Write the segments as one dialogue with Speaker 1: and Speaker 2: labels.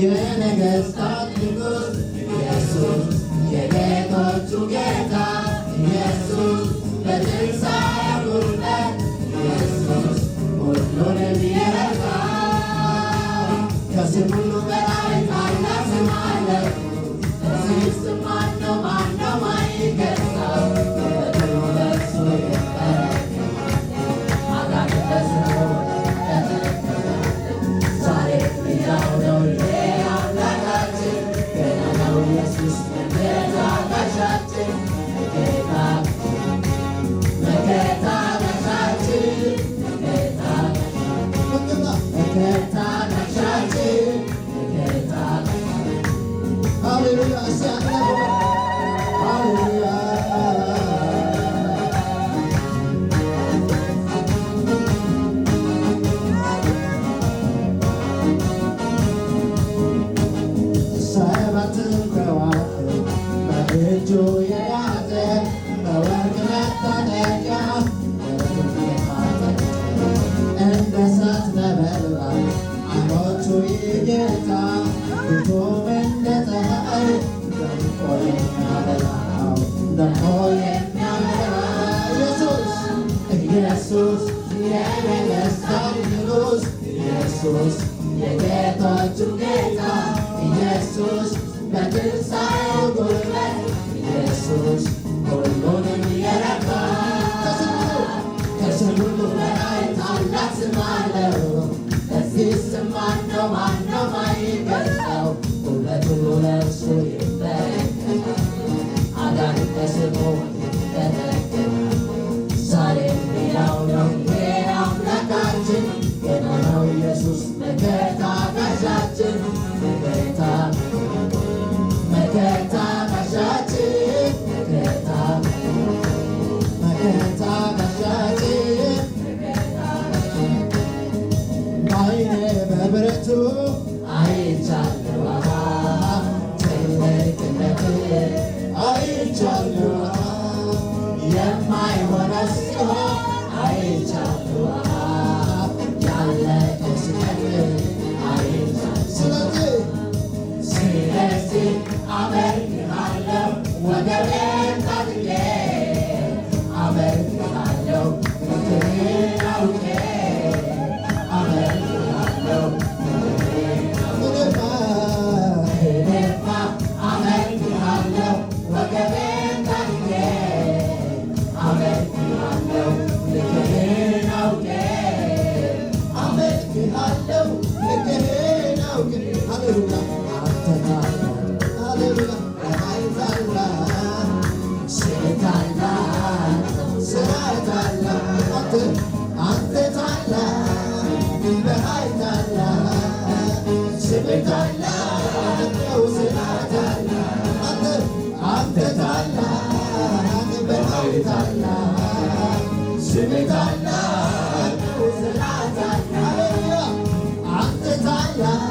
Speaker 1: የነገሥታት ንጉሥ ኢየሱስ የጌቶቹ ጌታ ኢየሱስ በትንሣኤው ጉልበት ኢየሱስ ሁሉንም የረታ ከስም ሁሉ በላይ ታላቅ ስም አለው። በዚህ ስም ማነው ማይገዛው? በድሉ በእርሱ ይበረከታል። አጋንንት በስሙ ተተክለዋል። ዛሬ ሕያው ነው ይሄ አምላካችን፣ ገናናው ኢየሱስ መከታ ጋሻችን፣ መከታ ጋሻችን፣ መከታ ጋሻችን። ሃሌሉያ ሃሌሉያ ሰባትን ከዋክብት በእጁ የያዘ በወርቅ መታጠቂያ ደረቱን የታጠቀ እንደ እሳት ነበልባል ዓይኖቹ የጌታ ፊቱም እንደ ፀሐይ ደምቆ የሚያበራው ኢየሱስ የነገሥታት ንጉሥ ኢየሱስ የጌቶቹ ጌታ ኢየሱስ በትንሣኤው ጉልበት ኢየሱስ ሁሉንም የረታ ከስም ሁሉ በላይ ታላቅ ስም አለው። በዚህ ስም ማነው ማይገዛው? ጉልበት ሁሉ ለእርሱ ይንበረከካል። አጋንንት በስሙ ይተነክራሉ። ዛሬም ሕያው ነው ይሄ አምላካችን፣ ገናናው ኢየሱስ መከታ ጋሻችን፣ መከታ ጋሻችን፣ መከታ ጋሻችን። በዓይኔ በብረቱ አይቻለሁ ትልቅነትህን አይቻለሁ የማይሆነው ሲሆን አይቻለሁ ያለቀው ሲቀጥል አይቻለሁ። ስለዚህ አመልክሃለሁ ወገቤን ታጥቄ አመልክሃለሁ ምክርህን አውቄ አመልክሃለሁ እኔማ አመልክሃለሁ ወገቤን ታጥቄ አመልክሃለሁ ልክህን አውቄ አመልክሃለሁ ልክህን አውቄ። ሃሌሉያ አንተ ታላቅ ሃሌሉያ በኃይል ታላቅ ስምህ ታላቅ ስራህ ታላቅ አንተ ታላቅ በኃይል ታላቅ ስምህ ታላቅ ነው ስራህ ታላቅ አንተ ታላቅ በኃይል ታላቅ ስምህ ታላቅ ነው ስራህ ታላቅ አንተ ታላቅ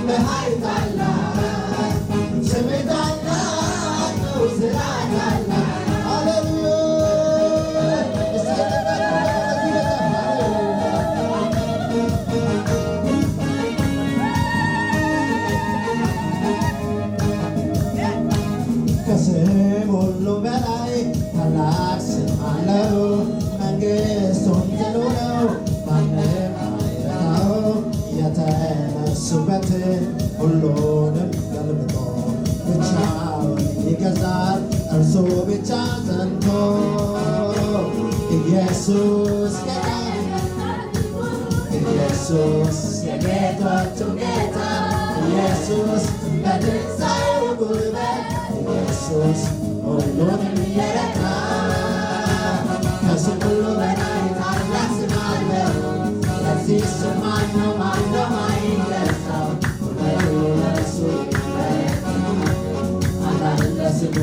Speaker 1: በኃይል ታላቅ ስምህ ታላቅ ነው ስራህ ታላቅ። ሃሌሉያ ከስም ሁሉ በላይ ታላቅ ስም አለው። መንግሥቱም ጽኑ ነው ማንም አይረታው። የተነሱበትን ሁሉንም ገልብጦ ብቻውን ይገዛል እርሱ ብቻ ጸንቶ። ኢየሱስ ኢየሱስ የጌቶቹ ጌታ ኢየሱስ በትንሣኤው ጉልበት ኢየሱስ ሁሉንም የረታ ከስም ሁሉ በላይ ታላቅ ስም አለው። ለዚህ ስም ማነው ማይገዛው? ጉልበት ሁሉ ለእርሱ ይንበረከካል። አጋንንት በስሙ